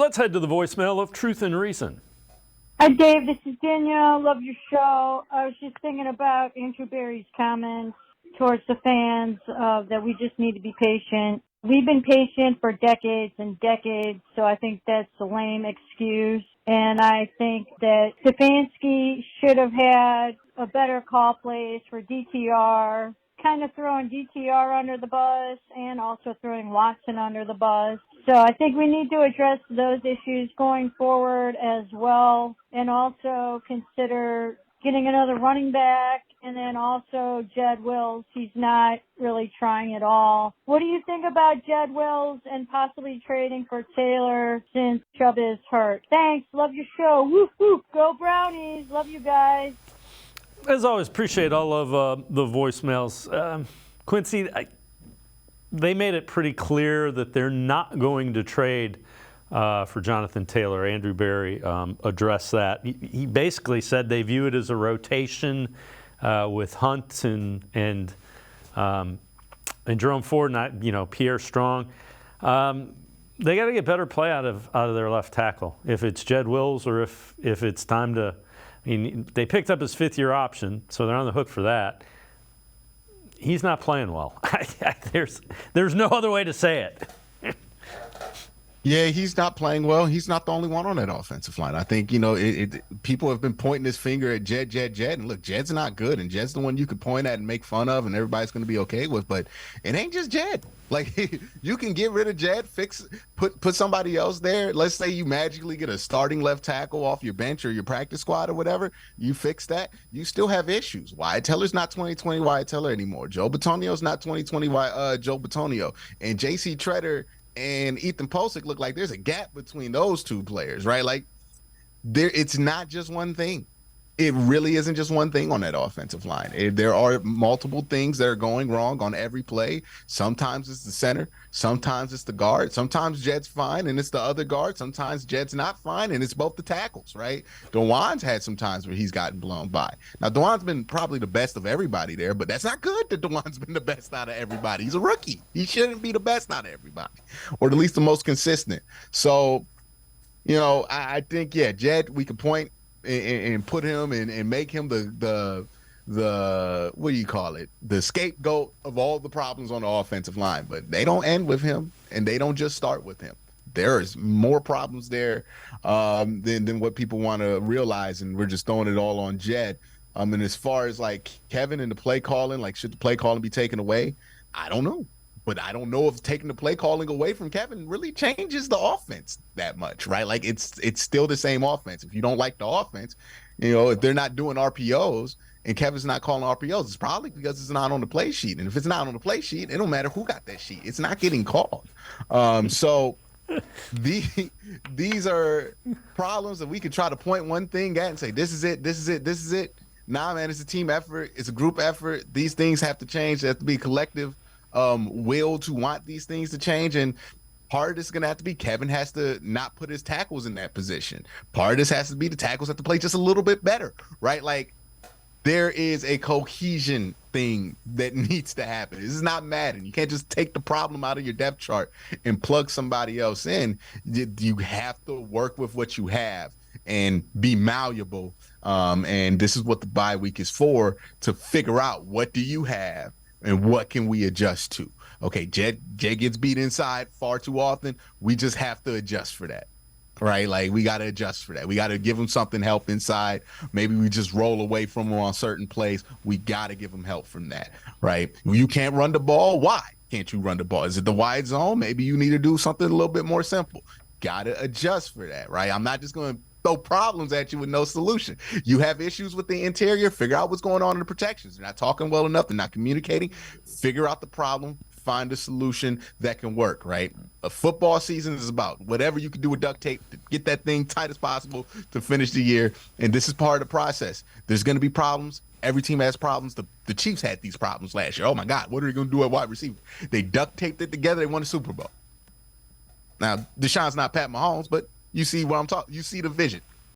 Let's head to the voicemail of Truth and Reason. Hi, Dave. This is Danielle. Love your show. I was just thinking about Andrew Berry's comments towards the fans that we just need to be patient. We've been patient for decades and decades, so I think that's a lame excuse. And I think that Stefanski should have had a better call place for DTR, kind of throwing DTR under the bus and also throwing Watson under the bus. So I think we need to address those issues going forward as well, and also consider getting another running back, and then also Jed Wills. He's not really trying at all. What do you think about Jed Wills and possibly trading for Taylor since Chubb is hurt? Thanks. Love your show. Whoop, whoop. Go Brownies. Love you guys. As always, appreciate all of the voicemails. Quincy, they made it pretty clear that they're not going to trade for Jonathan Taylor. Andrew Berry addressed that. He basically said they view it as a rotation with Hunt and Jerome Ford, not Pierre Strong. They got to get better play out of their left tackle. If it's Jed Wills or if it's time to. They picked up his fifth-year option, so they're on the hook for that. He's not playing well. There's no other way to say it. Yeah, he's not playing well. He's not the only one on that offensive line. I think, people have been pointing this finger at Jed. And look, Jed's not good. And Jed's the one you could point at and make fun of and everybody's going to be okay with. But it ain't just Jed. Like, you can get rid of Jed, put somebody else there. Let's say you magically get a starting left tackle off your bench or your practice squad or whatever. You fix that. You still have issues. Wyatt Teller's not 2020 Wyatt Teller anymore. Joe Bitonio's not 2020 Joe Bitonio. And J.C. Treader and Ethan Posick look like there's a gap between those two players, right? Like, it's not just one thing. It really isn't just one thing on that offensive line. There are multiple things that are going wrong on every play. Sometimes it's the center. Sometimes it's the guard. Sometimes Jed's fine and it's the other guard. Sometimes Jed's not fine and it's both the tackles, right? Dewan's had some times where he's gotten blown by. Now, Dewan's been probably the best of everybody there, but that's not good that Dewan's been the best out of everybody. He's a rookie. He shouldn't be the best out of everybody, or at least the most consistent. So, I think, Jed, we can point and put him and make him the what do you call it? The scapegoat of all the problems on the offensive line. But they don't end with him, and they don't just start with him. There is more problems there than what people want to realize, and we're just throwing it all on Jed. And as far as like Kevin and the play calling, like should the play calling be taken away? I don't know. But I don't know if taking the play calling away from Kevin really changes the offense that much, right? Like it's still the same offense. If you don't like the offense, if they're not doing RPOs and Kevin's not calling RPOs, it's probably because it's not on the play sheet. And if it's not on the play sheet, it don't matter who got that sheet. It's not getting called. So these are problems that we can try to point one thing at and say, this is it, this is it, this is it. Nah, man, it's a team effort. It's a group effort. These things have to change. They have to be collective will to want these things to change, and part of this is going to have to be Kevin has to not put his tackles in that position. Part of this has to be the tackles have to play just a little bit better, right? Like, there is a cohesion thing that needs to happen. This is not Madden. You can't just take the problem out of your depth chart and plug somebody else in. You have to work with what you have and be malleable, and this is what the bye week is for, to figure out what do you have and what can we adjust to. Okay, Jed gets beat inside far too often. We just have to adjust for that, right? Like, we got to adjust for that. We got to give him something help inside. Maybe we just roll away from him on certain plays. We got to give him help from that, right? You can't run the ball. Why can't you run the ball? Is it the wide zone? Maybe you need to do something a little bit more simple. Got to adjust for that, right? I'm not just going to throw problems at you with no solution. You have issues with the interior, figure out what's going on in the protections. They're not talking well enough. They're not communicating. Figure out the problem. Find a solution that can work, right? A football season is about whatever you can do with duct tape to get that thing tight as possible to finish the year. And this is part of the process. There's going to be problems. Every team has problems. The Chiefs had these problems last year. Oh, my God, what are they going to do at wide receiver? They duct taped it together. They won a Super Bowl. Now, Deshaun's not Pat Mahomes, but you see what I'm talking. You see the vision.